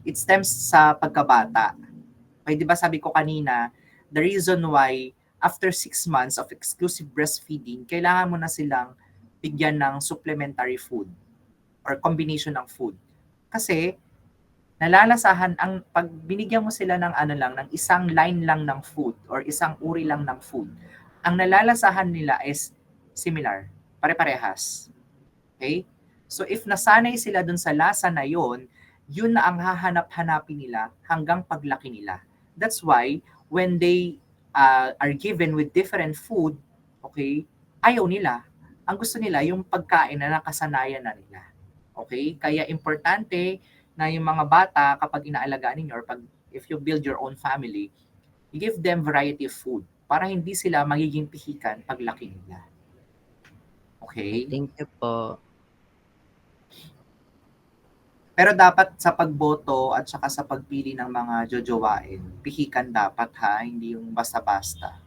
It stems sa pagkabata. Okay, di ba sabi ko kanina, the reason why after 6 months of exclusive breastfeeding, kailangan mo na silang bigyan ng supplementary food or combination ng food. Kasi nalalasahan ang pag binigyan mo sila ng ano lang, ng isang line lang ng food or isang uri lang ng food, ang nalalasahan nila is similar, pare-parehas. Okay? So if nasanay sila dun sa lasa na yon, yun na ang hahanap-hanapin nila hanggang paglaki nila. That's why when they are given with different food, okay, ayaw nila. Ang gusto nila yung pagkain na nakasanayan na nila. Okay? Kaya importante na yung mga bata kapag inaalagaan ninyo or pag if you build your own family, you give them variety of food para hindi sila magiging pihikan paglaki nila. Ay, Okay? thank you po. Pero dapat sa pagboto at saka sa pagpili ng mga jojowain, pihikan dapat ha, hindi yung basta-basta.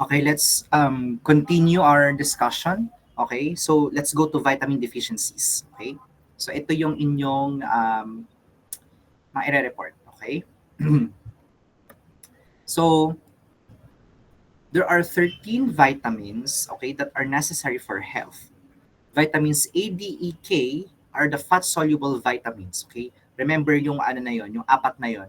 Okay, let's continue our discussion. Okay, so let's go to vitamin deficiencies. Okay, so ito yung inyong ma-report. Okay, so there are 13 vitamins, okay, that are necessary for health. Vitamins A, D, E, K are the fat-soluble vitamins, okay? Remember yung ano na yon, yung apat na yon.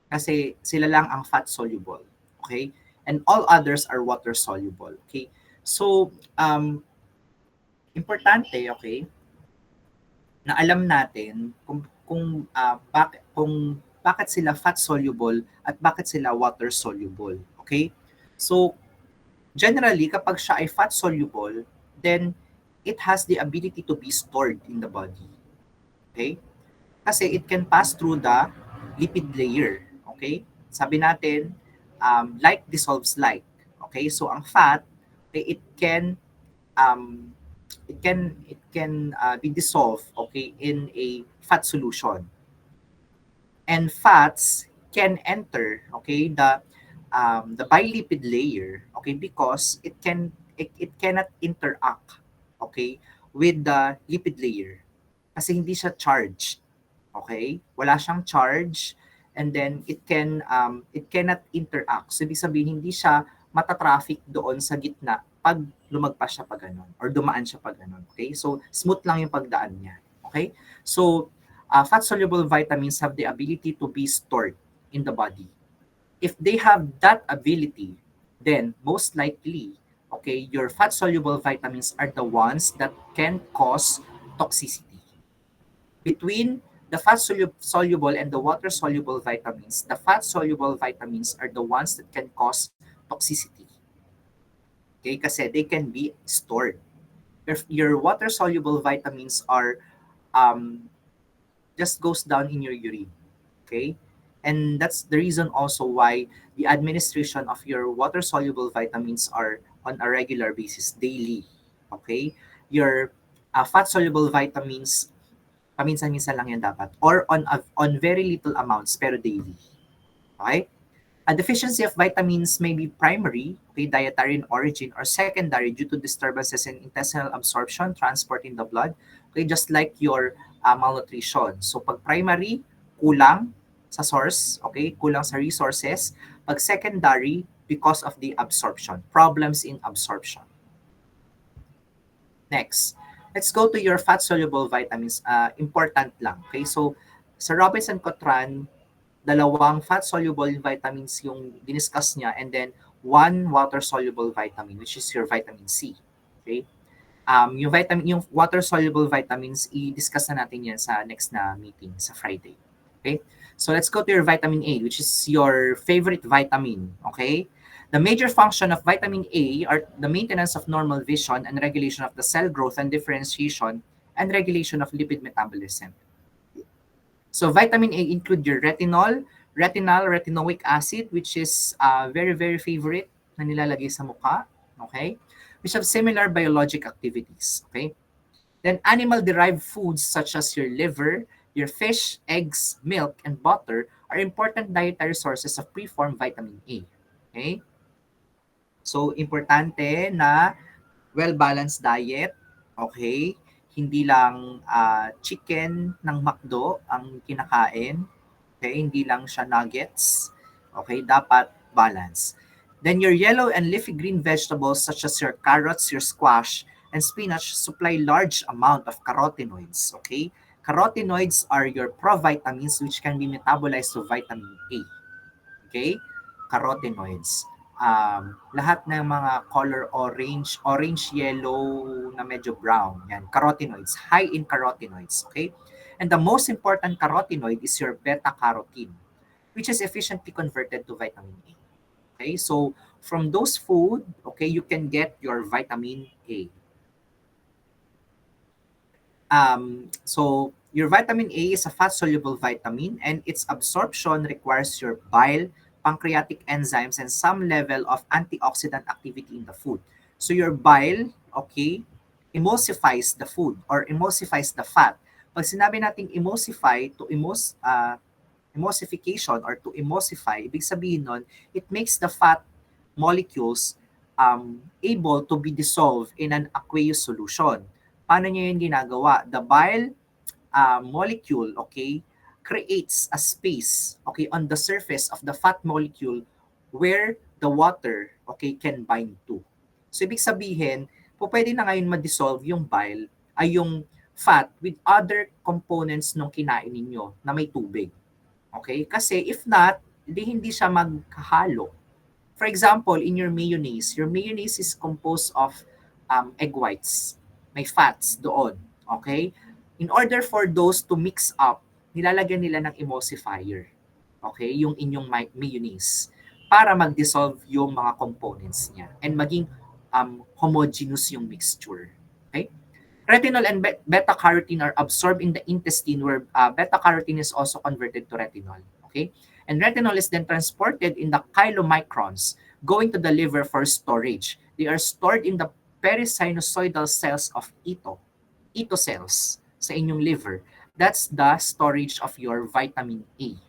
Kasi sila lang ang fat-soluble, okay? And all others are water-soluble, okay? So, importante, okay, na alam natin kung bakit sila fat-soluble at bakit sila water-soluble, okay? So, generally, kapag siya ay fat-soluble, then it has the ability to be stored in the body. Okay? Kasi it can pass through the lipid layer. Okay? Sabi natin, like dissolves like. Okay? So ang fat, okay, um, it can be dissolved, okay, in a fat solution. And fats can enter, okay, the bilipid layer, okay, because it cannot interact, okay, with the lipid layer kasi hindi siya charged. Okay? Wala siyang charge, and then it cannot interact. So ibig sabihin hindi siya mata-traffic doon sa gitna pag lumagpas siya pag ganun or dumaan siya pag ganun. Okay? So smooth lang yung pagdaan niya. Okay? So fat-soluble vitamins have the ability to be stored in the body. If they have that ability, then most likely, okay, your fat-soluble vitamins are the ones that can cause toxicity. Between the fat-soluble and the water-soluble vitamins, the fat-soluble vitamins are the ones that can cause toxicity. Okay, kasi they can be stored. If your water-soluble vitamins are um, just goes down in your urine. Okay? And that's the reason also why the administration of your water soluble vitamins are on a regular basis, daily. Okay? Your fat soluble vitamins, paminsan-minsan lang yan dapat. Or on very little amounts, pero daily. Okay? A deficiency of vitamins may be primary, okay, dietary in origin, or secondary due to disturbances in intestinal absorption, transport in the blood, okay, just like your malnutrition. So pag primary, kulang sa source, okay, kulang sa resources. Pag secondary, because of the absorption, problems in absorption. Next, let's go to your fat-soluble vitamins. Important lang, okay? So sa Robinson-Cotran, dalawang fat-soluble vitamins yung diniscuss niya, and then one water-soluble vitamin, which is your vitamin C. Okay? Yung water-soluble vitamins, i-discuss na natin yan sa next na meeting sa Friday. Okay? So let's go to your vitamin A, which is your favorite vitamin. Okay? The major function of vitamin A are the maintenance of normal vision and regulation of the cell growth and differentiation and regulation of lipid metabolism. So vitamin A include your retinoic acid, which is very, very favorite na nilalagay sa mukha, okay? Which have similar biologic activities, okay? Then animal-derived foods such as your liver, your fish, eggs, milk, and butter are important dietary sources of preformed vitamin A, okay? So importante na well-balanced diet, okay? Hindi lang chicken ng McDo ang kinakain, okay? Hindi lang siya nuggets, okay? Dapat balance. Then your yellow and leafy green vegetables such as your carrots, your squash, and spinach supply large amount of carotenoids, okay? Carotenoids are your provitamins which can be metabolized to vitamin A, okay? Carotenoids. Lahat ng mga color orange, yellow, na medyo brown. Yan, carotenoids, high in carotenoids, okay? And the most important carotenoid is your beta-carotene, which is efficiently converted to vitamin A. Okay, so from those food, okay, you can get your vitamin A. So your vitamin A is a fat-soluble vitamin, and its absorption requires your bile, pancreatic enzymes, and some level of antioxidant activity in the food. So your bile, okay, emulsifies the food or emulsifies the fat. Pag sinabi nating emulsify, emulsification or to emulsify, ibig sabihin nun, it makes the fat molecules able to be dissolved in an aqueous solution. Paano niya yun ginagawa? The bile molecule, okay, creates a space, okay, on the surface of the fat molecule where the water, okay, can bind to. So, ibig sabihin, pwede na ngayon ma-dissolve yung bile, ay yung fat with other components nung kinain ninyo na may tubig. Okay? Kasi if not, hindi siya magkahalo. For example, in your mayonnaise is composed of egg whites. May fats doon. Okay? In order for those to mix up, nilalagyan nila ng emulsifier. Okay? Yung inyong mayonnaise. Para mag-dissolve yung mga components niya. And maging homogeneous yung mixture. Okay? Retinol and beta-carotene are absorbed in the intestine where beta-carotene is also converted to retinol. Okay? And retinol is then transported in the chylomicrons, going to the liver for storage. They are stored in the perisinusoidal cells of ito cells sa inyong liver. That's the storage of your vitamin A.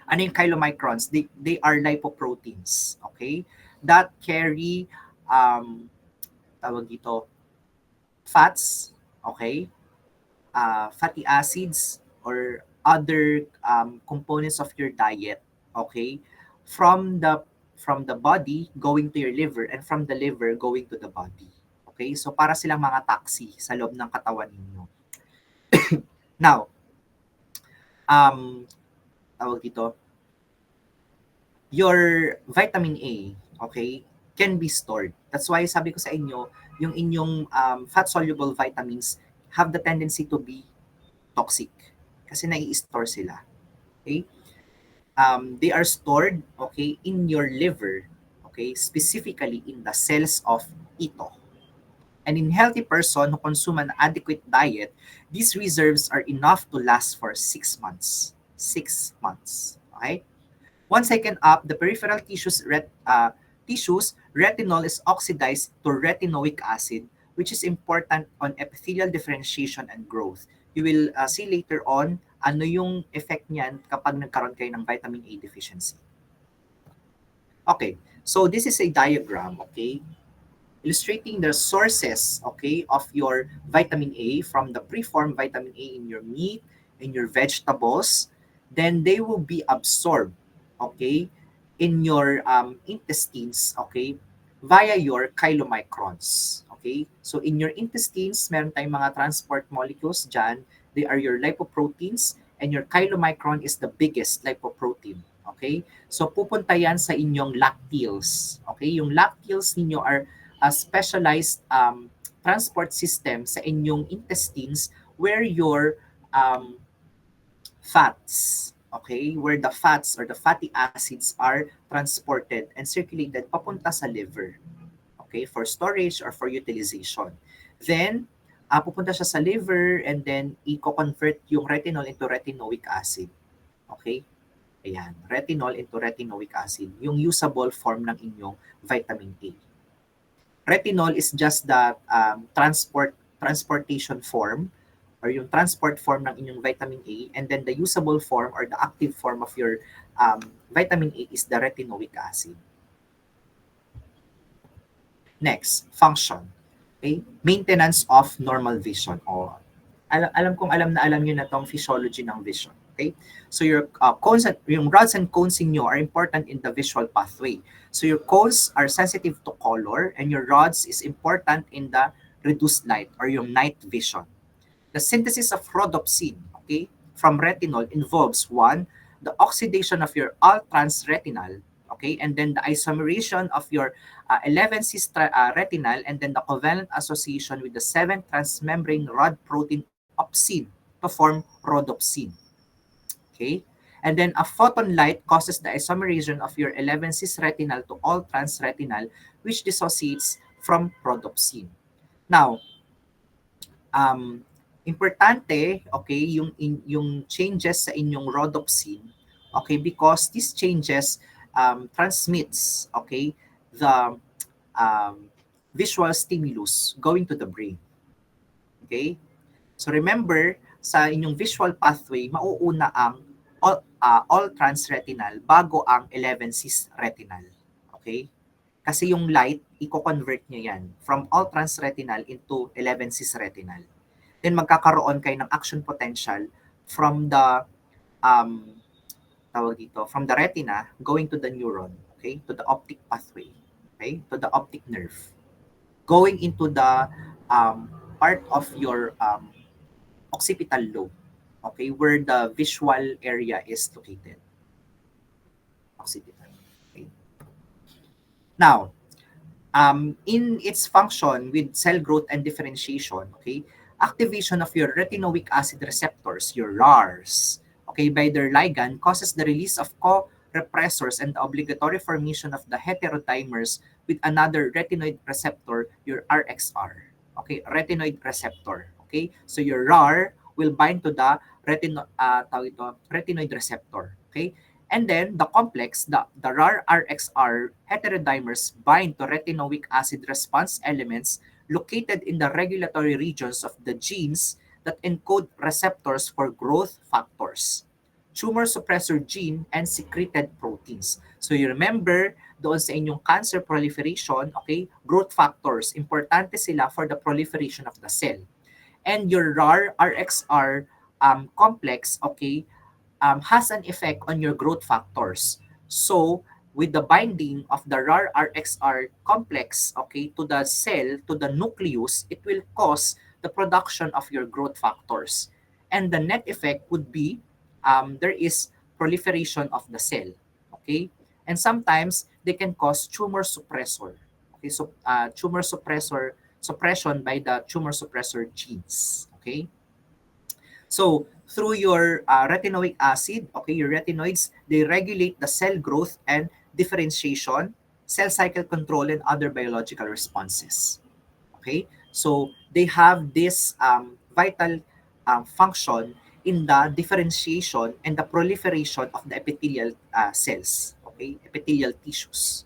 Ano yung chylomicrons? They are lipoproteins, okay? That carry, tawag dito, fats, okay? Fatty acids or other components of your diet, okay? From the body going to your liver and from the liver going to the body. Okay? So para silang mga taxi sa loob ng katawan ninyo. Now, tawag dito, your vitamin A, okay, can be stored. That's why sabi ko sa inyo, yung inyong fat-soluble vitamins have the tendency to be toxic kasi nai-store sila. Okay? They are stored, okay, in your liver, okay, specifically in the cells of ito. And in healthy person who consume an adequate diet, these reserves are enough to last for 6 months. 6 months. Okay? Once taken up, the peripheral tissues, retinol is oxidized to retinoic acid, which is important on epithelial differentiation and growth. You will see later on ano yung effect niyan kapag nagkaroon kayo ng vitamin A deficiency. Okay, so this is a diagram, okay, illustrating the sources, okay, of your vitamin A from the preformed vitamin A in your meat, in your vegetables. Then they will be absorbed, okay, in your intestines, okay, via your chylomicrons. Okay? So in your intestines, meron tayong mga transport molecules dyan. They are your lipoproteins and your chylomicron is the biggest lipoprotein. Okay? So pupunta yan sa inyong lacteals. Okay? Yung lacteals ninyo are a specialized transport system sa inyong intestines where your fats, okay, where the fats or the fatty acids are transported and circulated papunta sa liver. Okay, for storage or for utilization. Then, pupunta siya sa liver and then i-convert yung retinol into retinoic acid. Okay? Ayan, retinol into retinoic acid, yung usable form ng inyong vitamin A. Retinol is just the transportation form or yung transport form ng inyong vitamin A, and then the usable form or the active form of your vitamin A is the retinoic acid. Next, function. Okay? Maintenance of normal vision. Alam kong alam nyo na tong physiology ng vision. Okay? So your cones, yung rods and cones inyo are important in the visual pathway. So your cones are sensitive to color and your rods is important in the reduced light or yung night vision. The synthesis of rhodopsin, okay, from retinol involves 1, the oxidation of your all-trans retinal, okay, and then the isomerization of your 11-cis retinal, and then the covalent association with the 7 transmembrane rod protein opsin to form rhodopsin. Okay, and then a photon light causes the isomerization of your 11-cis retinal to all-trans retinal, which dissociates from rhodopsin. Now, importante, okay, yung changes sa inyong rhodopsin, okay, because these changes transmits, okay, the visual stimulus going to the brain. Okay? So remember, sa inyong visual pathway, mauuna ang all trans retinal bago ang 11-cis retinal. Okay? Kasi yung light, i-convert niya yan from all transretinal into 11 cisretinal. Then magkakaroon kayo ng action potential from the from the retina going to the neuron, okay, to the optic pathway, okay, to the optic nerve, going into the part of your occipital lobe, okay, where the visual area is located. Occipital. Okay. Now, in its function with cell growth and differentiation, okay, activation of your retinoic acid receptors, your RARs, okay, by their ligand causes the release of co-repressors and the obligatory formation of the heterodimers with another retinoid receptor, your RXR, okay, retinoid receptor, okay. So your RAR will bind to the retinoid receptor, okay. And then the complex, the RAR-RXR heterodimers bind to retinoic acid response elements located in the regulatory regions of the genes that encode receptors for growth factors, tumor suppressor gene, and secreted proteins. So you remember, doon sa inyong cancer proliferation, okay, growth factors, importante sila for the proliferation of the cell. And your RAR-RXR complex, okay, has an effect on your growth factors. So, with the binding of the RAR-RXR complex, okay, to the cell, to the nucleus, it will cause the production of your growth factors. And the net effect would be there is proliferation of the cell, okay? And sometimes they can cause tumor suppressor. Okay, so tumor suppression by the tumor suppressor genes, okay? So, through your retinoic acid, okay, your retinoids, they regulate the cell growth and differentiation, cell cycle control, and other biological responses. Okay, so they have this vital function in the differentiation and the proliferation of the epithelial cells, okay, epithelial tissues.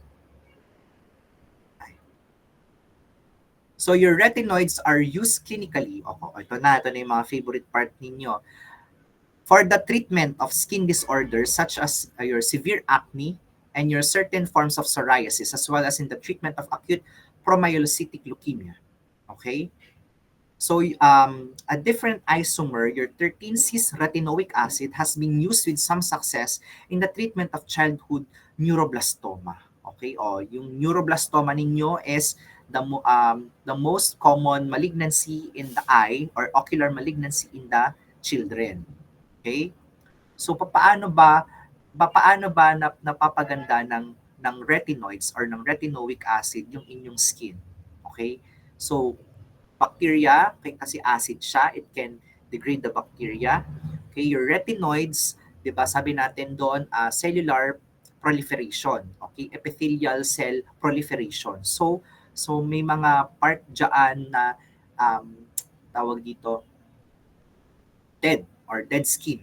So your retinoids are used clinically. Ito na yung mga favorite part ninyo. For the treatment of skin disorders such as your severe acne and your certain forms of psoriasis, as well as in the treatment of acute promyelocytic leukemia. Okay? So a different isomer, your 13-cis-retinoic acid, has been used with some success in the treatment of childhood neuroblastoma. Okay? O, yung neuroblastoma ninyo is the most common malignancy in the eye or ocular malignancy in the children. Okay? So paano ba napapaganda ng retinoids or ng retinoic acid yung inyong skin? Okay? So bacteria, kasi acid siya, it can degrade the bacteria. Okay, your retinoids, 'di ba? Sabi natin doon cellular proliferation, okay? Epithelial cell proliferation. So may mga part diyan na tawag dito dead or dead skin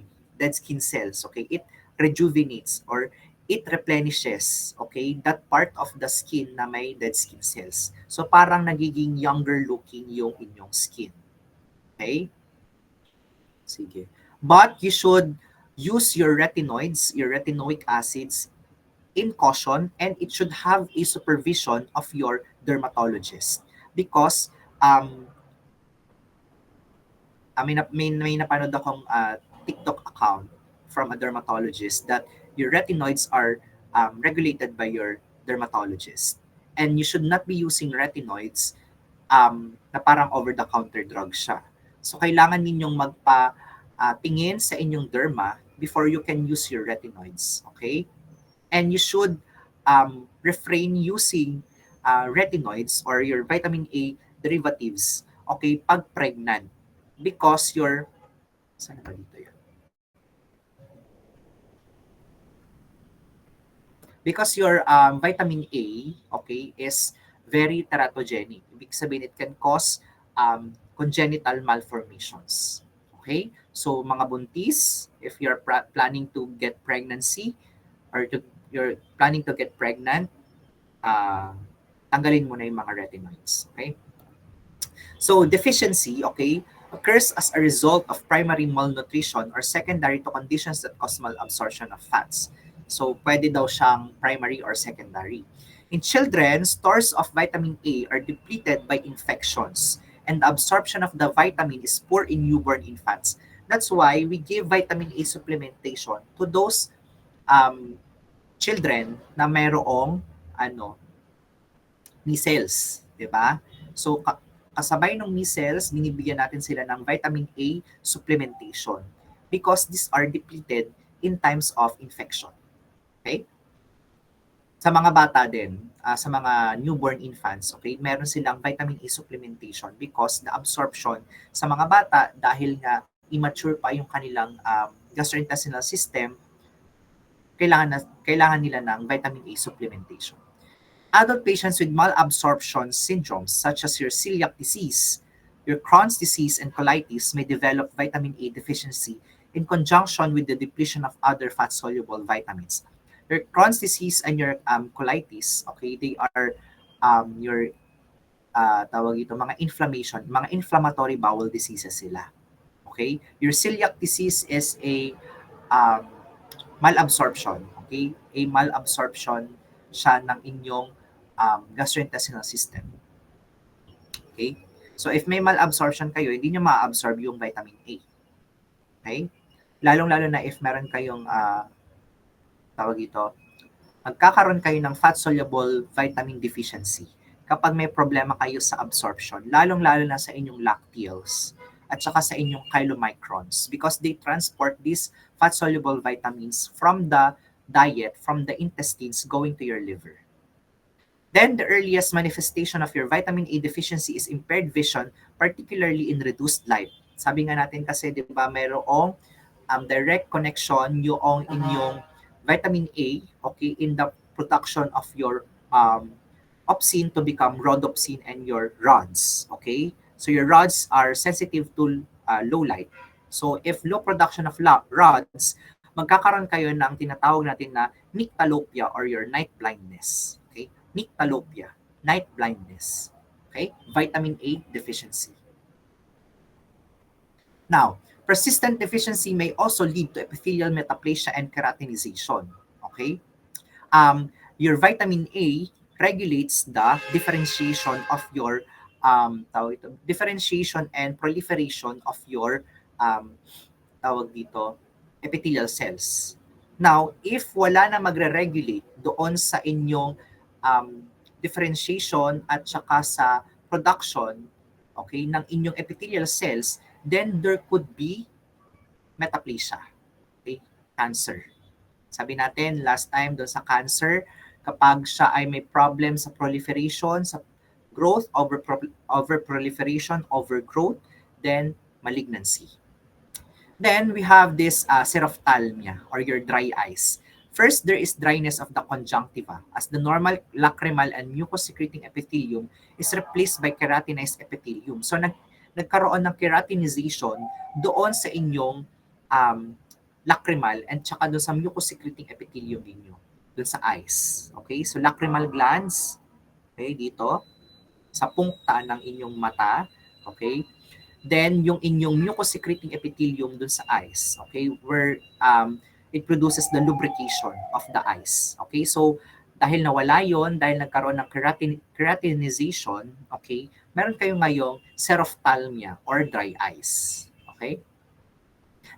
cells, okay? It rejuvenates or it replenishes, okay, that part of the skin na may dead skin cells. So parang nagiging younger looking yung inyong skin. Okay? Sige. But you should use your retinoids, your retinoic acids in caution, and it should have a supervision of your dermatologist because may napanood akong TikTok account from a dermatologist that your retinoids are regulated by your dermatologist. And you should not be using retinoids na parang over-the-counter drug siya. So, kailangan ninyong tingin sa inyong derma before you can use your retinoids. Okay? And you should refrain using retinoids or your vitamin A derivatives, okay, pag pregnant. Because your... Saan ba dito yun? Because your vitamin A, okay, is very teratogenic. Ibig sabihin, it can cause congenital malformations. Okay? So, mga buntis, if you're planning to get pregnancy or you're planning to get pregnant, tanggalin mo na yung mga retinoids. Okay? So, deficiency, okay, occurs as a result of primary malnutrition or secondary to conditions that cause malabsorption of fats. So, pwede daw siyang primary or secondary. In children, stores of vitamin A are depleted by infections, and the absorption of the vitamin is poor in newborn infants. That's why we give vitamin A supplementation to those children na mayroong ano, measles, 'di ba? So kasabay ng measles, binibigyan natin sila ng vitamin A supplementation because these are depleted in times of infection. Okay? Sa mga bata din, sa mga newborn infants, okay, meron silang vitamin A supplementation because the absorption sa mga bata dahil nga immature pa yung kanilang gastrointestinal system, kailangan nila ng vitamin A supplementation. Adult patients with malabsorption syndromes such as your celiac disease, your Crohn's disease, and colitis may develop vitamin A deficiency in conjunction with the depletion of other fat-soluble vitamins. Your Crohn's disease and your colitis, okay, they are your tawag ito, mga inflammation, mga inflammatory bowel diseases sila. Okay? Your celiac disease is a um, malabsorption. Okay? A malabsorption siya ng inyong gastrointestinal system. Okay? So if may malabsorption kayo, hindi nyo ma-absorb yung vitamin A. Okay? Lalong-lalo na if meron kayong tawag ito, magkakaroon kayo ng fat-soluble vitamin deficiency kapag may problema kayo sa absorption, lalong-lalo na sa inyong lacteals at saka sa inyong chylomicrons because they transport these fat-soluble vitamins from the diet, from the intestines going to your liver. Then the earliest manifestation of your vitamin A deficiency is impaired vision, particularly in reduced light. Sabi nga natin kasi, di ba, mayroong direct connection yung inyong vitamin A, okay, in the production of your opsin to become rhodopsin and your rods, okay? So your rods are sensitive to low light. So if low production of rods, magkakaroon kayo ng tinatawag natin na nyctalopia or your night blindness. Okay? Nyctalopia, night blindness. Okay? Vitamin A deficiency. Now, persistent deficiency may also lead to epithelial metaplasia and keratinization. Okay? Your vitamin A regulates the differentiation of your differentiation and proliferation of your tawag dito, epithelial cells. Now, if wala na magre-regulate doon sa inyong differentiation at saka sa production, okay, ng inyong epithelial cells, then there could be metaplasia, okay, cancer. Sabi natin last time doon sa cancer, kapag siya ay may problem sa proliferation, sa growth, over proliferation, overgrowth, then malignancy. Then we have this xerophthalmia or your dry eyes. First, there is dryness of the conjunctiva as the normal lacrimal and mucus-secreting epithelium is replaced by keratinized epithelium. So nagkaroon ng keratinization doon sa inyong lacrimal and tsaka doon sa mucus-secreting epithelium ninyo, doon sa eyes. Okay? So lacrimal glands, okay, dito, sa pungta ng inyong mata, okay? Then yung inyong mucus-secreting epithelium dun sa eyes, okay, where it produces the lubrication of the eyes. Okay, so dahil nawala yon, dahil nagkaroon ng keratinization, okay, meron kayo ngayong xerophthalmia or dry eyes. Okay?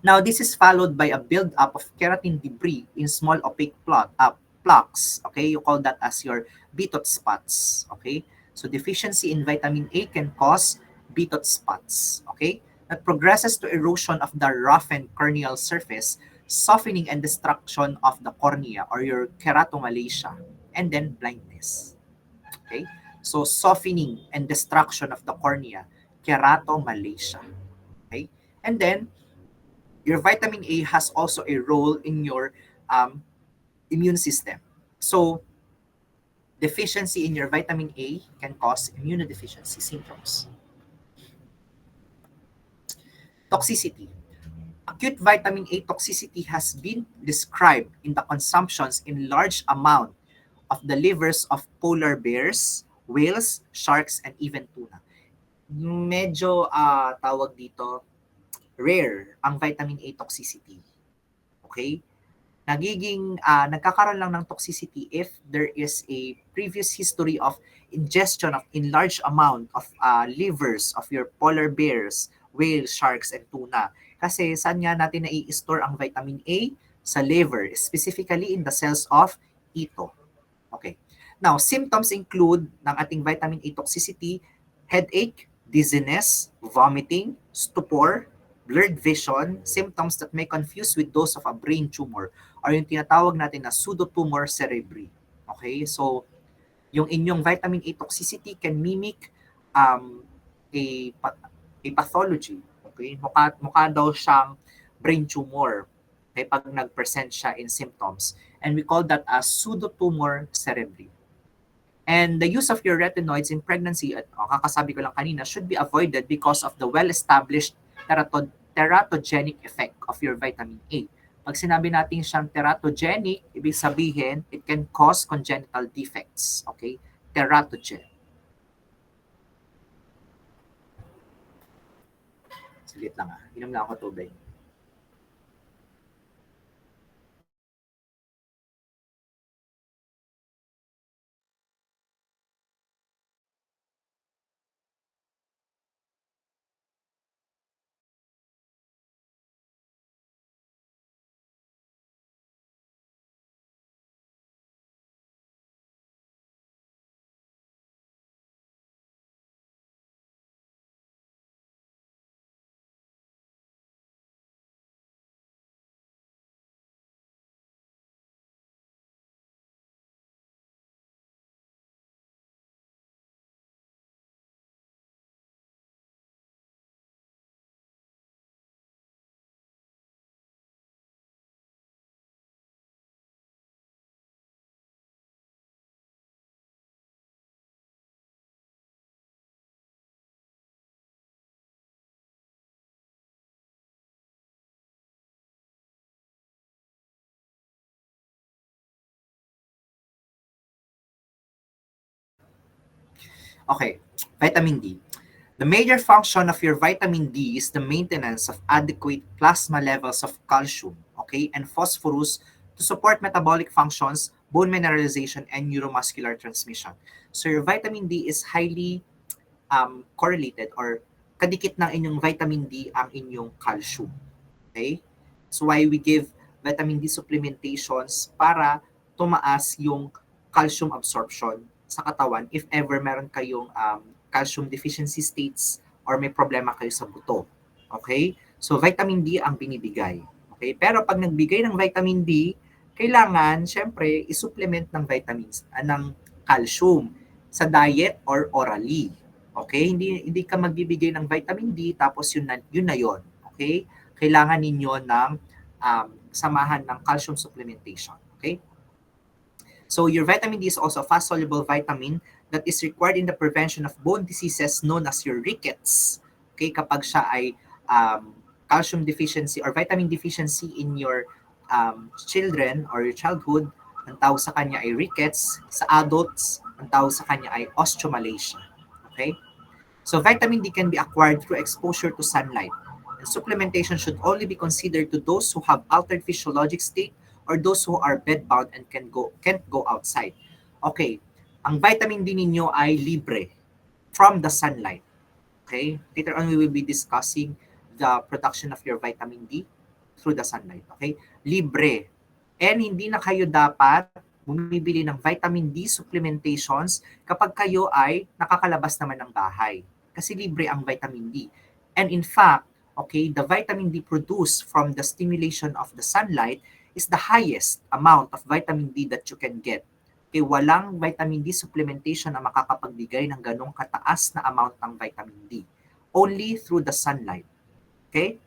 Now, this is followed by a build-up of keratin debris in small opaque plaques. Okay, you call that as your Bitot spots. Okay, so deficiency in vitamin A can cause Bitot spots, okay, that progresses to erosion of the roughened corneal surface, softening and destruction of the cornea or your keratomalacia, and then blindness. Okay, so softening and destruction of the cornea, keratomalacia. Okay, and then your vitamin A has also a role in your immune system. So deficiency in your vitamin A can cause immunodeficiency syndromes. Toxicity. Acute vitamin A toxicity has been described in the consumptions in large amount of the livers of polar bears, whales, sharks, and even tuna. Medyo tawag dito, rare ang vitamin A toxicity. Okay? nagkakaroon lang ng toxicity if there is a previous history of ingestion of in large amount of livers of your polar bears, whales, sharks, and tuna. Kasi saan nga natin nai-store ang vitamin A? Sa liver, specifically in the cells of ito. Okay. Now, symptoms include ng ating vitamin A toxicity, headache, dizziness, vomiting, stupor, blurred vision, symptoms that may confuse with those of a brain tumor or yung tinatawag natin na pseudotumor cerebri. Okay? So, yung inyong vitamin A toxicity can mimic um, a, a pathology. Okay? Mukha daw siyang brain tumor okay, pag nag-present siya in symptoms. And we call that as pseudotumor cerebri. And the use of your retinoids in pregnancy, kakasabi ko lang kanina, should be avoided because of the well-established teratogenic effect of your vitamin A. Pag sinabi natin siyang teratogenic, ibig sabihin, it can cause congenital defects. Okay? Teratogen. Saglit lang Inom lang ako tubig. Okay, vitamin D. The major function of your vitamin D is the maintenance of adequate plasma levels of calcium, okay, and phosphorus to support metabolic functions, bone mineralization, and neuromuscular transmission. So your vitamin D is highly correlated or kadikit ng inyong vitamin D ang inyong calcium. Okay? So why we give vitamin D supplementations para tumaas yung calcium absorption sa katawan if ever meron kayong calcium deficiency states or may problema kayo sa buto. Okay? So vitamin D ang binibigay. Okay? Pero pag nagbigay ng vitamin D, kailangan syempre i-supplement ng vitamins ng calcium sa diet or orally. Okay? Hindi ka magbibigay ng vitamin D tapos yun na yon. Okay? Kailangan ninyo ng samahan ng calcium supplementation. Okay? So your vitamin D is also a fast-soluble vitamin that is required in the prevention of bone diseases known as your rickets. Okay? Kapag siya ay calcium deficiency or vitamin deficiency in your children or your childhood, ang tawag sa kanya ay rickets. Sa adults, ang tawag sa kanya ay osteomalacia. Okay? So vitamin D can be acquired through exposure to sunlight. And supplementation should only be considered to those who have altered physiologic state or those who are bedbound and can't go outside. Okay, ang vitamin D ninyo ay libre from the sunlight. Okay, later on we will be discussing the production of your vitamin D through the sunlight. Okay, libre. And hindi na kayo dapat bumibili ng vitamin D supplementations kapag kayo ay nakakalabas naman ng bahay. Kasi libre ang vitamin D. And in fact, okay, the vitamin D produced from the stimulation of the sunlight is the highest amount of vitamin D that you can get. Okay, walang vitamin D supplementation na makakapagbigay ng ganong kataas na amount ng vitamin D. Only through the sunlight. Okay?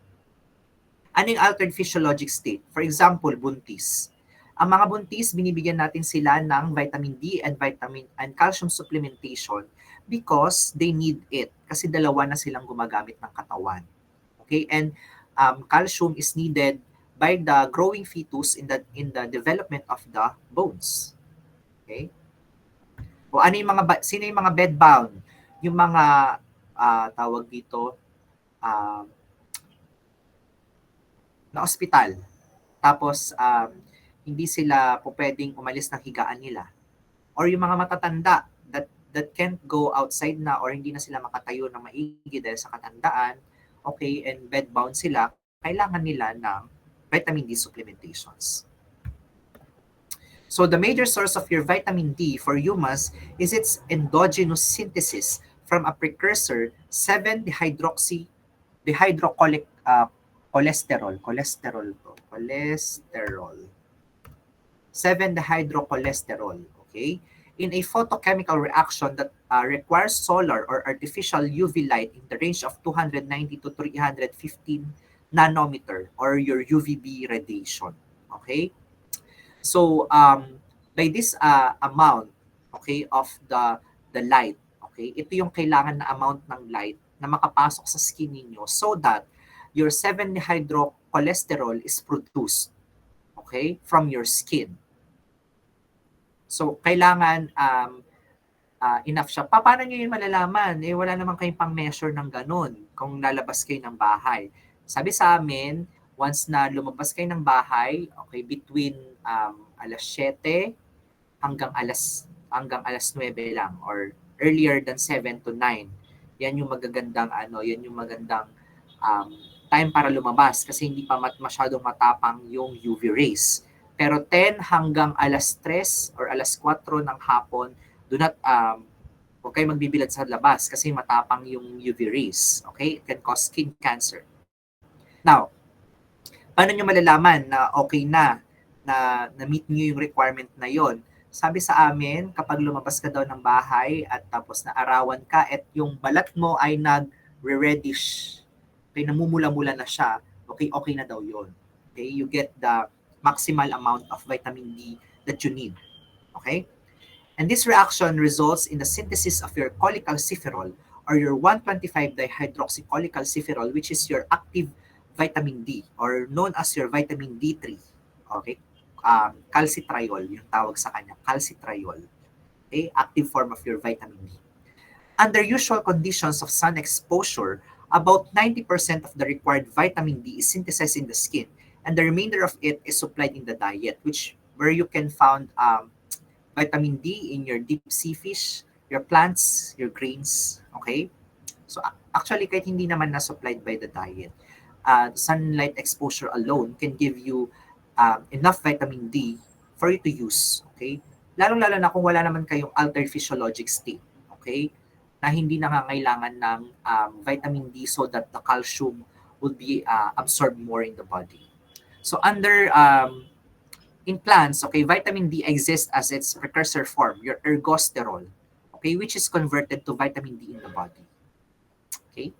Anong altered physiologic state? For example, buntis. Ang mga buntis, binibigyan natin sila ng vitamin D and calcium supplementation because they need it. Kasi dalawa na silang gumagamit ng katawan. Okay? And calcium is needed by the growing fetus in the development of the bones. Okay? O ano yung sino yung mga bedbound? Yung mga tawag dito na ospital. Tapos hindi sila po pwedeng umalis ng higaan nila. Or yung mga matatanda that can't go outside na or hindi na sila makatayo ng maigi dahil sa katandaan, okay, and bedbound sila, kailangan nila ng vitamin D supplementations. So the major source of your vitamin D for humans is its endogenous synthesis from a precursor 7-dehydrocholesterol, okay, in a photochemical reaction that requires solar or artificial UV light in the range of 290 to 315 nanometer or your UVB radiation, okay? So by this amount, okay, of the light, okay, ito yung kailangan na amount ng light na makapasok sa skin ninyo so that your 7-dehydrocholesterol is produced, okay, from your skin. So kailangan enough siya. Paano nyo yun malalaman? Eh, wala naman kayong pang-measure ng ganun kung lalabas kayo ng bahay. Sabi sa amin, once na lumabas kayo ng bahay, okay, between alas 7 hanggang alas 9 lang or earlier than 7 to 9. Yan yung magagandang time para lumabas kasi hindi pa masyadong matapang yung UV rays. Pero 10 hanggang alas 3 or alas 4 ng hapon, do not huwag kayo magbibilad sa labas kasi matapang yung UV rays. Okay? It can cause skin cancer. Now, paano nyo malalaman na okay na meet nyo yung requirement na yon? Sabi sa amin, kapag lumabas ka daw ng bahay at tapos na arawan ka at yung balat mo ay nag-reddish, okay, namumula-mula na siya, okay na daw yon. Okay? You get the maximal amount of vitamin D that you need. Okay? And this reaction results in the synthesis of your cholecalciferol or your 1,25-dihydroxycholecalciferol, which is your active vitamin D or known as your vitamin D3. Okay? Calcitriol, yung tawag sa kanya, calcitriol. Okay? Active form of your vitamin D. Under usual conditions of sun exposure, about 90% of the required vitamin D is synthesized in the skin, and the remainder of it is supplied in the diet, where you can find vitamin D in your deep sea fish, your plants, your grains, okay? So actually, kahit hindi naman na-supplied by the diet, sunlight exposure alone can give you enough vitamin D for you to use, okay? Lalong-lalo na kung wala naman kayong altered physiologic state, okay? Na hindi nangangailangan ng vitamin D so that the calcium will be absorbed more in the body. So in plants, okay, vitamin D exists as its precursor form, your ergosterol, okay, which is converted to vitamin D in the body. Okay?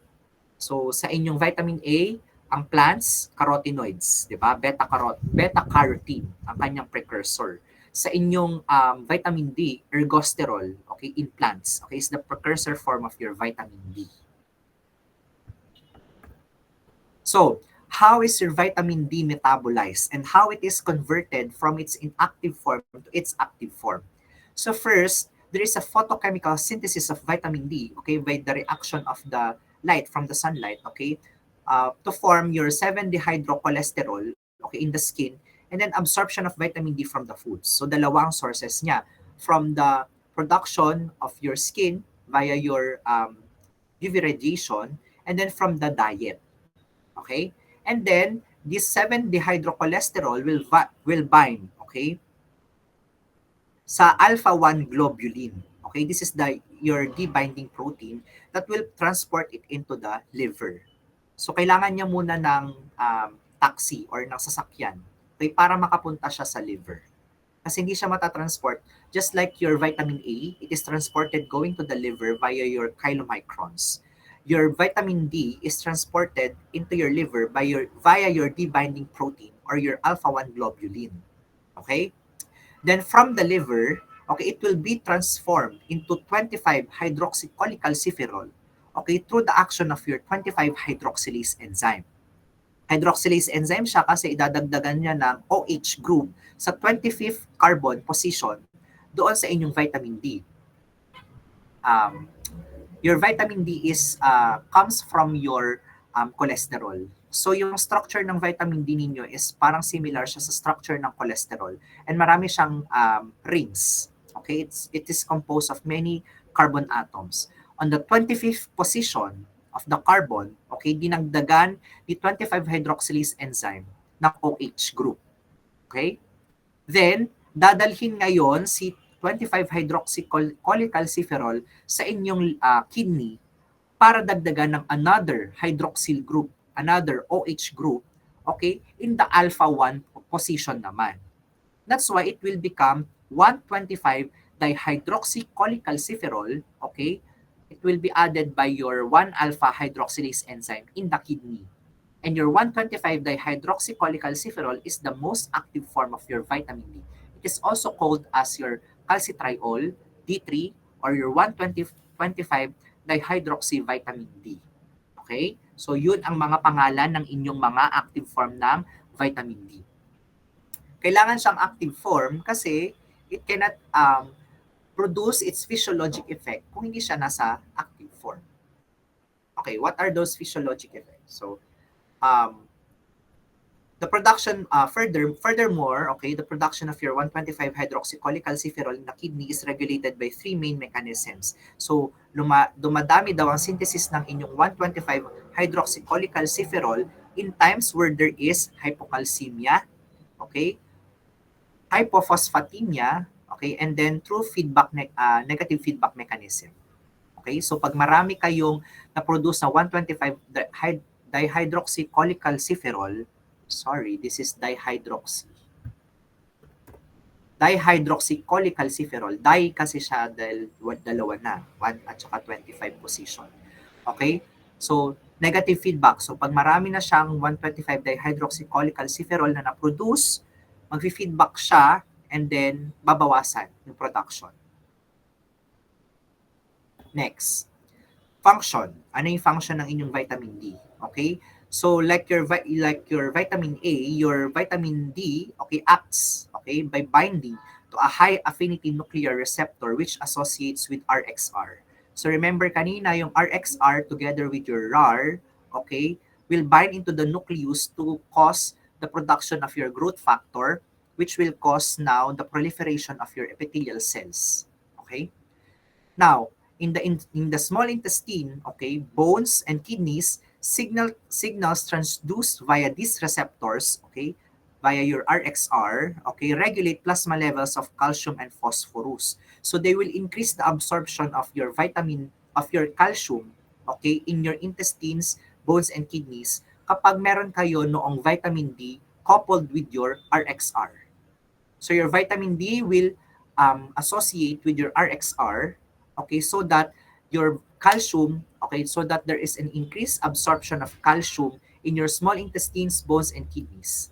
So sa inyong vitamin A, ang plants, carotenoids, di ba? Beta-carotene, ang kanyang precursor. Sa inyong vitamin D, ergosterol, okay, in plants, okay, is the precursor form of your vitamin D. So, how is your vitamin D metabolized and how it is converted from its inactive form to its active form? So first, there is a photochemical synthesis of vitamin D, okay, by the reaction of the light from the sunlight, okay, to form your 7-dehydrocholesterol, okay, in the skin, and then absorption of vitamin D from the foods. So dalawang sources niya, from the production of your skin via your UV radiation, and then from the diet, okay? And then this 7-dehydrocholesterol will bind, okay, sa alpha-1 globulin. Okay, this is your D-binding protein that will transport it into the liver. So kailangan niya muna ng taxi or ng sasakyan, okay, para makapunta siya sa liver. Kasi hindi siya matatransport. Just like your vitamin A, it is transported going to the liver via your chylomicrons. Your vitamin D is transported into your liver via your D-binding protein or your alpha-1 globulin. Okay? Then from the liver, okay, it will be transformed into 25-hydroxycholecalciferol, okay, through the action of your 25-hydroxylase enzyme. Hydroxylase enzyme siya kasi idadagdagan niya ng OH group sa 25th carbon position doon sa inyong vitamin D. Your vitamin D is comes from your cholesterol. So yung structure ng vitamin D ninyo is parang similar siya sa structure ng cholesterol. And marami siyang rings. Okay, it is composed of many carbon atoms. On the 25th position of the carbon, okay, dinagdagan ni 25-hydroxylase enzyme ng OH group. Okay? Then, dadalhin ngayon si 25-hydroxycholecalciferol sa inyong kidney para dagdagan ng another hydroxyl group, another OH group, okay, in the alpha 1 position naman. That's why it will become 125-dihydroxycholecalciferol, okay? It will be added by your 1-alpha hydroxylase enzyme in the kidney. And your 125-dihydroxycholecalciferol is the most active form of your vitamin D. It is also called as your calcitriol, D3, or your 125-dihydroxyvitamin D. Okay? So yun ang mga pangalan ng inyong mga active form ng vitamin D. Kailangan siyang active form kasi it cannot produce its physiologic effect kung hindi siya nasa active form. Okay, what are those physiologic effects? So, the production, furthermore, okay, the production of your 125-hydroxycholecalciferol in the kidney is regulated by three main mechanisms. So, dumadami daw ang synthesis ng inyong 125-hydroxycholecalciferol in times where there is hypocalcemia, okay, hypophosphatemia, okay, and then through negative feedback mechanism. Okay, so pag marami kayong na-produce na 125-dihydroxycholecalciferol, sorry, this is dihydroxycholecalciferol. Di kasi siya dahil dalawa na, 1 at saka 25 position. Okay? So, negative feedback. So, pag marami na siyang 125-dihydroxycholecalciferol na na-produce, mag-feedback siya and then babawasan yung production. Next, function. Ano yung function ng inyong vitamin D? Okay? So like your vitamin A, your vitamin D, okay, acts, okay, by binding to a high affinity nuclear receptor which associates with RXR. So remember kanina yung RXR together with your RAR, okay, will bind into the nucleus to cause the production of your growth factor, which will cause now the proliferation of your epithelial cells. Okay? Now, in the small intestine, okay, bones and kidneys, signals transduced via these receptors, okay, via your RXR, okay, regulate plasma levels of calcium and phosphorus. So they will increase the absorption of your calcium, okay, in your intestines, bones, and kidneys kapag meron kayo noong vitamin D coupled with your RXR. So your vitamin D will associate with your RXR, okay, so that your calcium, okay, so that there is an increased absorption of calcium in your small intestines, bones, and kidneys.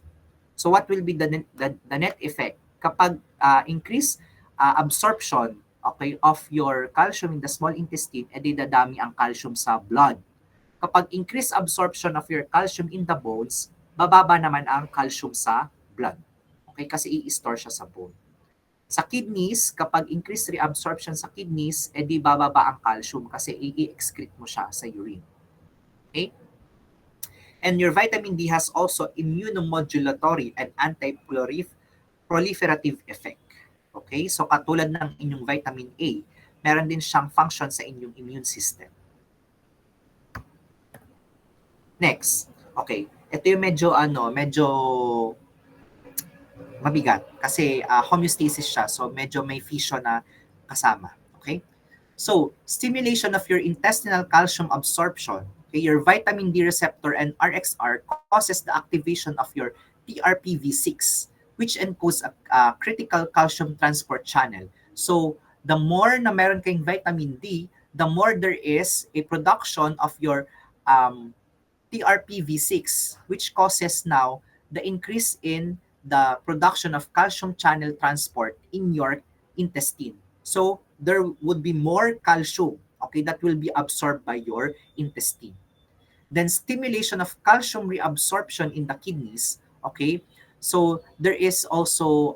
So what will be the net effect? Kapag increased absorption, okay, of your calcium in the small intestine, edi dadami ang calcium sa blood. Kapag increased absorption of your calcium in the bones, bababa naman ang calcium sa blood. Okay, kasi i-store siya sa bone. Sa kidneys, kapag increased reabsorption sa kidneys, edi bababa ang calcium kasi i-excrete mo siya sa urine. Okay? And your vitamin D has also immunomodulatory and anti-proliferative effect. Okay? So katulad ng inyong vitamin A, meron din siyang function sa inyong immune system. Next. Okay. Ito yung medyo mabigat kasi homeostasis siya, so medyo may fission na kasama. Okay? So, stimulation of your intestinal calcium absorption, okay, your vitamin D receptor and RXR causes the activation of your TRPV6, which encodes a critical calcium transport channel. So, the more na meron kayong vitamin D, the more there is a production of your TRPV6, which causes now the increase in the production of calcium channel transport in your intestine. So there would be more calcium, okay, that will be absorbed by your intestine. Then stimulation of calcium reabsorption in the kidneys, okay. So there is also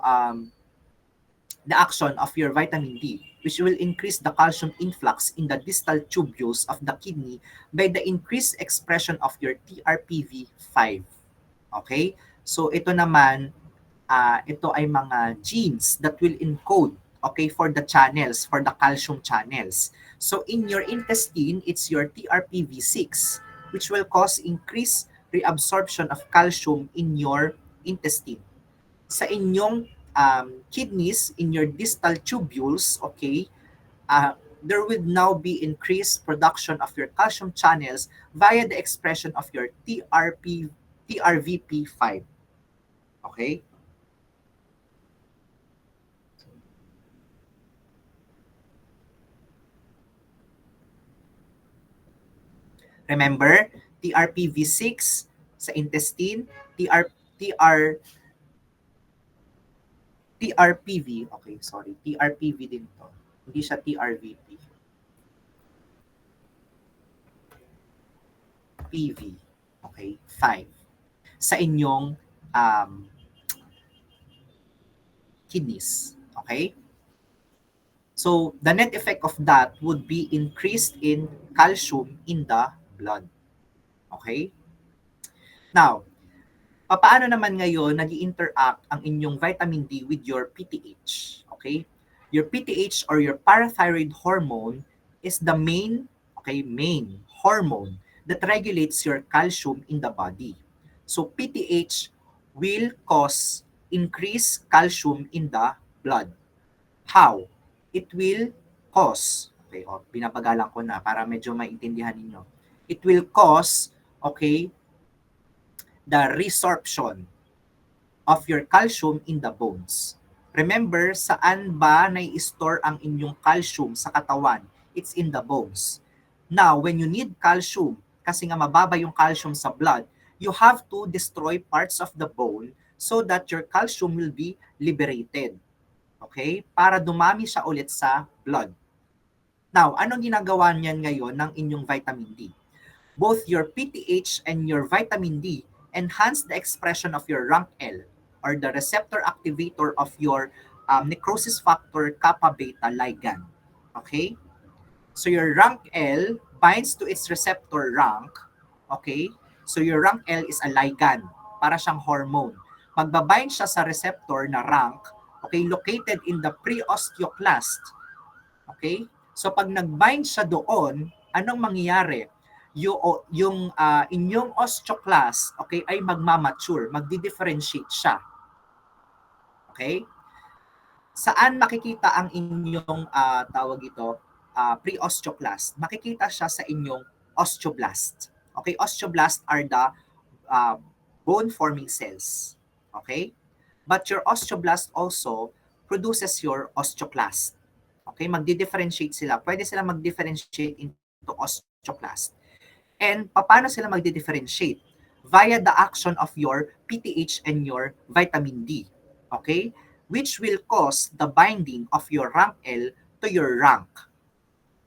the action of your vitamin D. which will increase the calcium influx in the distal tubules of the kidney by the increased expression of your TRPV5. Okay? So ito naman, ito ay mga genes that will encode, okay, for the channels, for the calcium channels. So in your intestine, it's your TRPV6, which will cause increased reabsorption of calcium in your intestine. Sa inyong kidneys, in your distal tubules, okay, there will now be increased production of your calcium channels via the expression of your TRVP5. Okay? Remember, TRPV6 sa intestine, TRPV, okay, sorry, TRPV din to. Hindi siya TRVP. PV, okay, 5. Sa inyong kidneys, okay? So, the net effect of that would be increased in calcium in the blood. Okay? Now, paano naman ngayon nag-interact ang inyong vitamin D with your PTH? Okay? Your PTH or your parathyroid hormone is the main hormone that regulates your calcium in the body. So PTH will cause increased calcium in the blood. How? It will cause, okay, binabagalan ko na para medyo maintindihan ninyo. It will cause, okay, the resorption of your calcium in the bones. Remember, saan ba nai-store ang inyong calcium sa katawan? It's in the bones. Now, when you need calcium, kasi nga mababa yung calcium sa blood, you have to destroy parts of the bone so that your calcium will be liberated. Okay? Para dumami siya ulit sa blood. Now, anong ginagawa niyan ngayon ng inyong vitamin D? Both your PTH and your vitamin D enhance the expression of your RANKL or the receptor activator of your necrosis factor kappa beta ligand. Okay? So your RANKL binds to its receptor RANK. Okay? So your RANKL is a ligand, para siyang hormone. Magbabind siya sa receptor na RANK, okay, located in the pre-osteoclast. Okay? So pag nag-bind siya doon, anong mangyayari? Yung inyong osteoclast, okay, ay magmamature, magdi-differentiate siya. Okay? Saan makikita ang inyong tawag ito, pre-osteoclast? Makikita siya sa inyong osteoblast. Okay? Osteoblast are the bone-forming cells. Okay? But your osteoblast also produces your osteoclast. Okay? Magdi-differentiate sila. Pwede sila mag-differentiate into osteoclast. And paano sila magdi-differentiate? Via the action of your PTH and your vitamin D. Okay? Which will cause the binding of your RANKL to your RANK.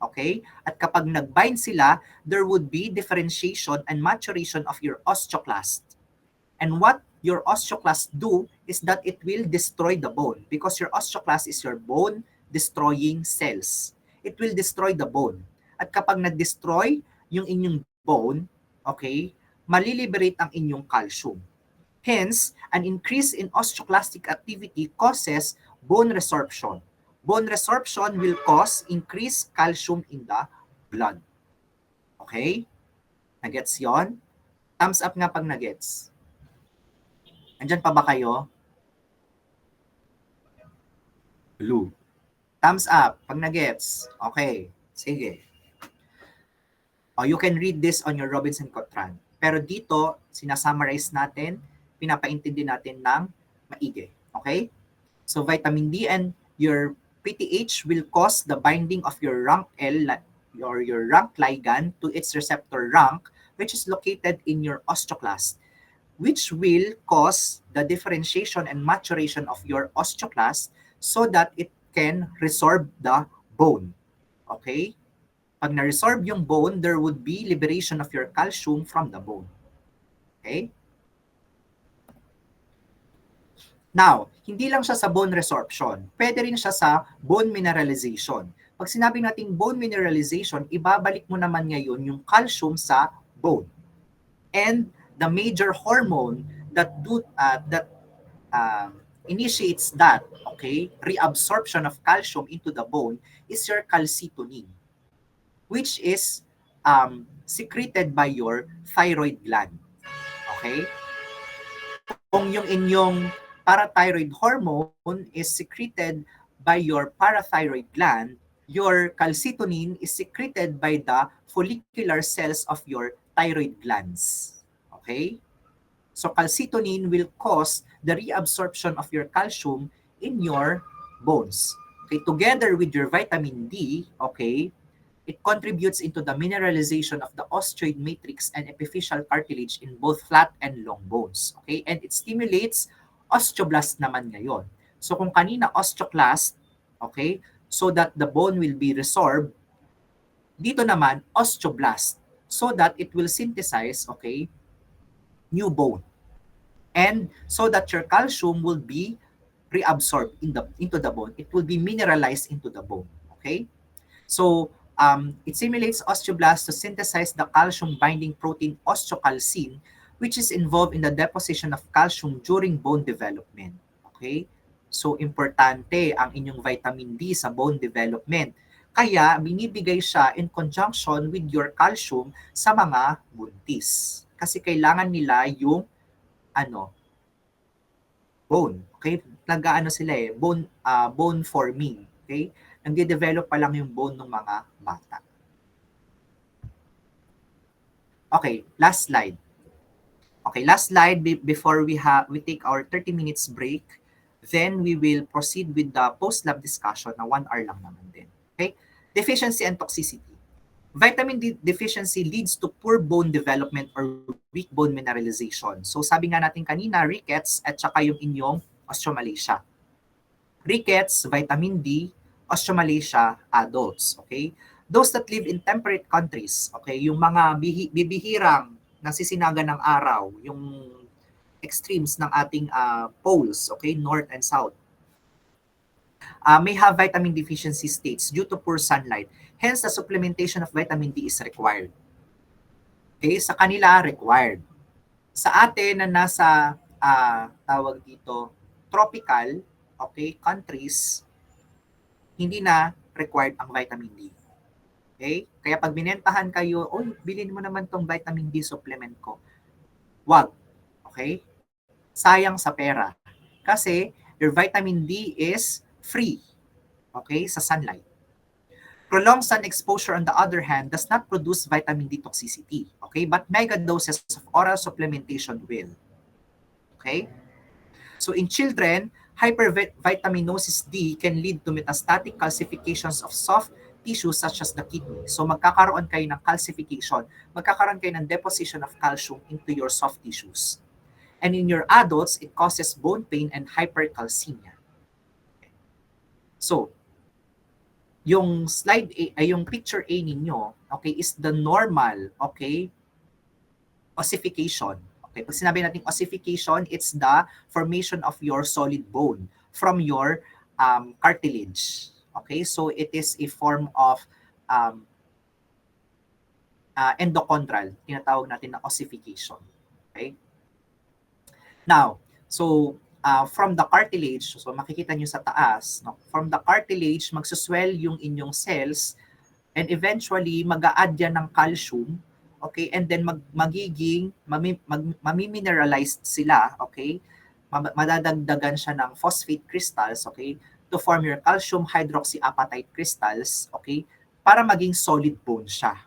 Okay? At kapag nag-bind sila, there would be differentiation and maturation of your osteoclast. And what your osteoclast do is that it will destroy the bone because your osteoclast is your bone destroying cells. It will destroy the bone. At kapag na-destroy yung inyong bone, okay, maliliberate ang inyong calcium. Hence, an increase in osteoclastic activity causes bone resorption. Bone resorption will cause increased calcium in the blood. Okay? Nagets yon? Thumbs up nga pag nagets. Andyan pa ba kayo? Blue. Thumbs up pag nagets. Okay. Sige. You can read this on your Robinson Cotran. Pero dito, sinasummarize natin, pinapaintindi natin ng maigi. Okay? So vitamin D and your PTH will cause the binding of your RANKL or your RANK ligand to its receptor RANK, which is located in your osteoclast, which will cause the differentiation and maturation of your osteoclast so that it can resorb the bone. Okay? Pag na-resorb yung bone, there would be liberation of your calcium from the bone. Okay? Now, hindi lang siya sa bone resorption, pwede rin siya sa bone mineralization. Pag sinabi nating bone mineralization, ibabalik mo naman ngayon yung calcium sa bone. And the major hormone that initiates that, okay, reabsorption of calcium into the bone is your calcitonin, which is secreted by your thyroid gland. Okay? Kung yung inyong parathyroid hormone is secreted by your parathyroid gland, your calcitonin is secreted by the follicular cells of your thyroid glands. Okay? So calcitonin will cause the reabsorption of your calcium in your bones. Okay, together with your vitamin D, okay, it contributes into the mineralization of the osteoid matrix and epiphyseal cartilage in both flat and long bones. Okay, and it stimulates osteoblast naman ngayon. So kung kanina osteoclast, okay, so that the bone will be resorbed, dito naman osteoblast, so that it will synthesize, okay, new bone. And so that your calcium will be reabsorbed into the bone. It will be mineralized into the bone. Okay? So it stimulates osteoblasts to synthesize the calcium-binding protein osteocalcin, which is involved in the deposition of calcium during bone development. Okay? So importante ang inyong vitamin D sa bone development. Kaya binibigay siya in conjunction with your calcium sa mga buntis. Kasi kailangan nila yung bone. Okay? Nag-aano sila bone forming. Okay? Nagde-develop pa lang yung bone ng mga bata. Okay, last slide. Okay, last slide before we take our 30 minutes break. Then we will proceed with the post-lab discussion na 1 hour lang naman din. Okay? Deficiency and toxicity. Vitamin D deficiency leads to poor bone development or weak bone mineralization. So sabi nga natin kanina, rickets at saka yung inyong osteomalacia. Rickets, vitamin D, osteomalacia, adults. Okay? Those that live in temperate countries, okay, yung mga bibihirang nasisinaga ng araw, yung extremes ng ating poles, okay, north and south, may have vitamin deficiency states due to poor sunlight. Hence, the supplementation of vitamin D is required. Okay, sa kanila, required. Sa atin na nasa, tawag dito, tropical, okay, countries, hindi na required ang vitamin D. Okay? Kaya pag binentahan kayo, bilhin mo naman tong vitamin D supplement ko. Wag. Okay? Sayang sa pera. Kasi your vitamin D is free. Okay? Sa sunlight. Prolonged sun exposure, on the other hand, does not produce vitamin D toxicity. Okay? But mega doses of oral supplementation will. Okay? So in children, hypervitaminosis D can lead to metastatic calcifications of soft tissues such as the kidney. So magkakaroon kayo ng calcification, magkakaroon kayo ng deposition of calcium into your soft tissues. And in your adults, it causes bone pain and hypercalcemia. So, yung slide A, yung picture A ninyo, okay, is the normal, okay, ossification. Okay, pag sinabi natin ossification, it's the formation of your solid bone from your cartilage. Okay, so it is a form of endochondral, tinatawag natin na ossification. Okay? Now, so from the cartilage, so makikita nyo sa taas, no? From the cartilage, magsuswell yung inyong cells and eventually mag-a-add yan ng calcium, okay? And then magiging mamimineralized sila, okay? Madadagdagan siya ng phosphate crystals, okay? To form your calcium hydroxyapatite crystals, okay? Para maging solid bone siya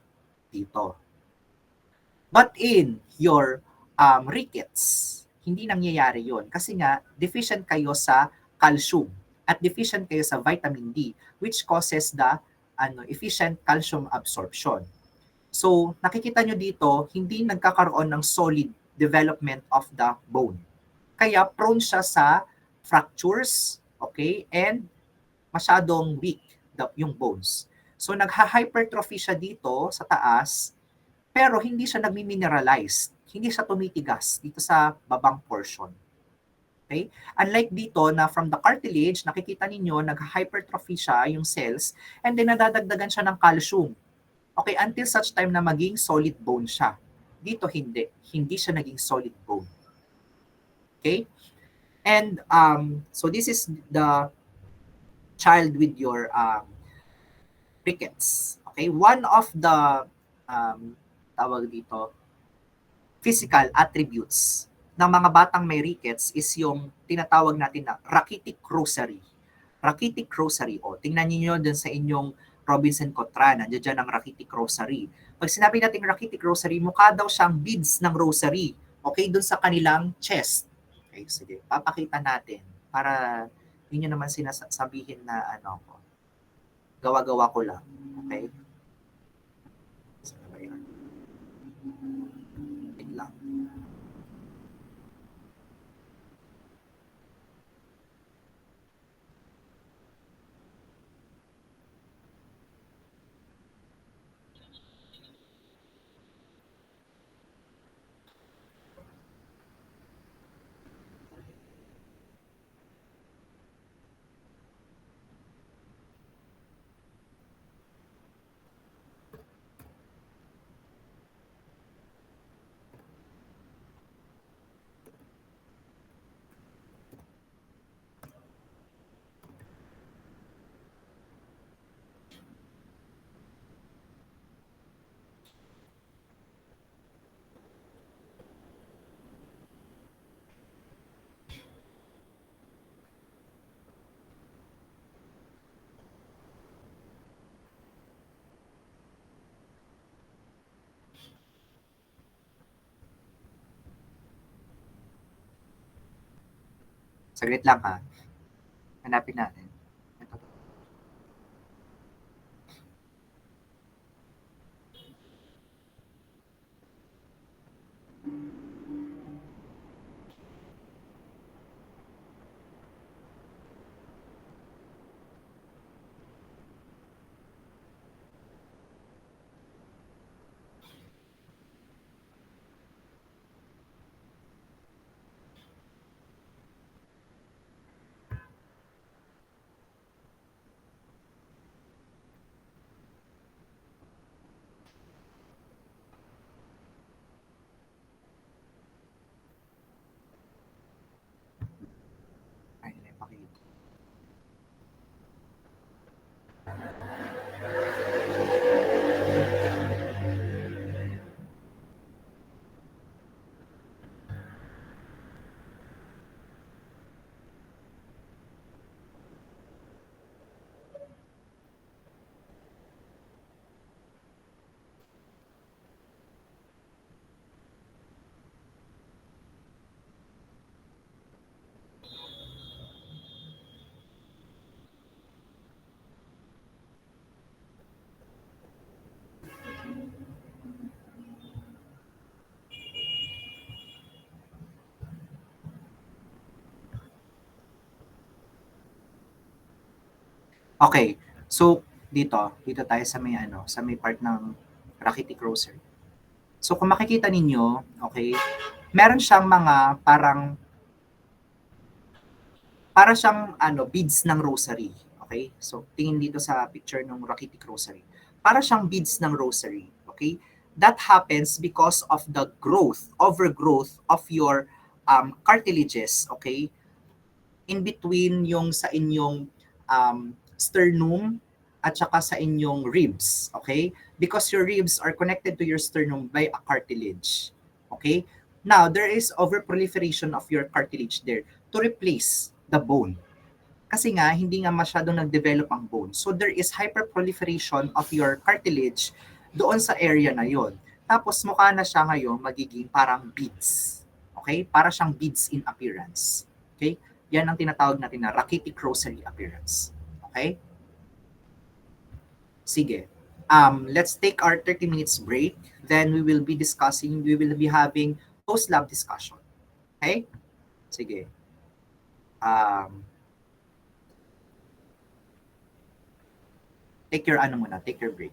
dito. But in your rickets, hindi nangyayari yon kasi nga deficient kayo sa calcium at deficient kayo sa vitamin D, which causes the efficient calcium absorption. So nakikita nyo dito, hindi nagkakaroon ng solid development of the bone. Kaya prone siya sa fractures, okay, and masyadong weak yung bones. So nagha-hypertrophy siya dito sa taas, pero hindi siya nagmi-mineralize. Hindi siya tumitigas dito sa babang portion. Okay? Unlike dito na from the cartilage, nakikita ninyo, nag-hypertrophy siya yung cells and then nadadagdagan siya ng calcium. Okay, until such time na maging solid bone siya. Dito hindi. Hindi siya naging solid bone. Okay? And so this is the child with your rickets. Okay? One of the tawag dito, physical attributes ng mga batang may rickets is yung tinatawag natin na rachitic rosary. Rachitic rosary, o tingnan niyo dun sa inyong Robinson Cotran, nandiyan dyan ang rachitic rosary. Pag sinabi natin rachitic rosary, mukha daw siyang beads ng rosary, okay, dun sa kanilang chest. Okay, sige, papakita natin para hindi nyo naman sinasabihin na ano, gawa-gawa ko lang. Okay? Saan ba yan? Wait lang. Saglit lang ha. Hanapin natin. Ito. Ay, pakita. Okay. So, dito tayo sa may sa may part ng rachitic rosary. So, kung makikita ninyo, okay, meron siyang mga para siyang beads ng rosary. Okay? So, tingin dito sa picture ng rachitic rosary. Para siyang beads ng rosary. Okay? That happens because of the overgrowth of your cartilages, okay? In between yung sa inyong sternum at saka sa inyong ribs, okay? Because your ribs are connected to your sternum by a cartilage, okay? Now, there is overproliferation of your cartilage there to replace the bone. Kasi nga, hindi nga masyadong nag-develop ang bone. So, there is hyperproliferation of your cartilage doon sa area na yon. Tapos, mukha na siya ngayon magiging parang beads. Okay? Para siyang beads in appearance. Okay? Yan ang tinatawag natin na rachitic rosary appearance. Okay? Sige. Let's take our 30 minutes break. Then we will be having post-lab discussion. Okay? Sige. Take your break.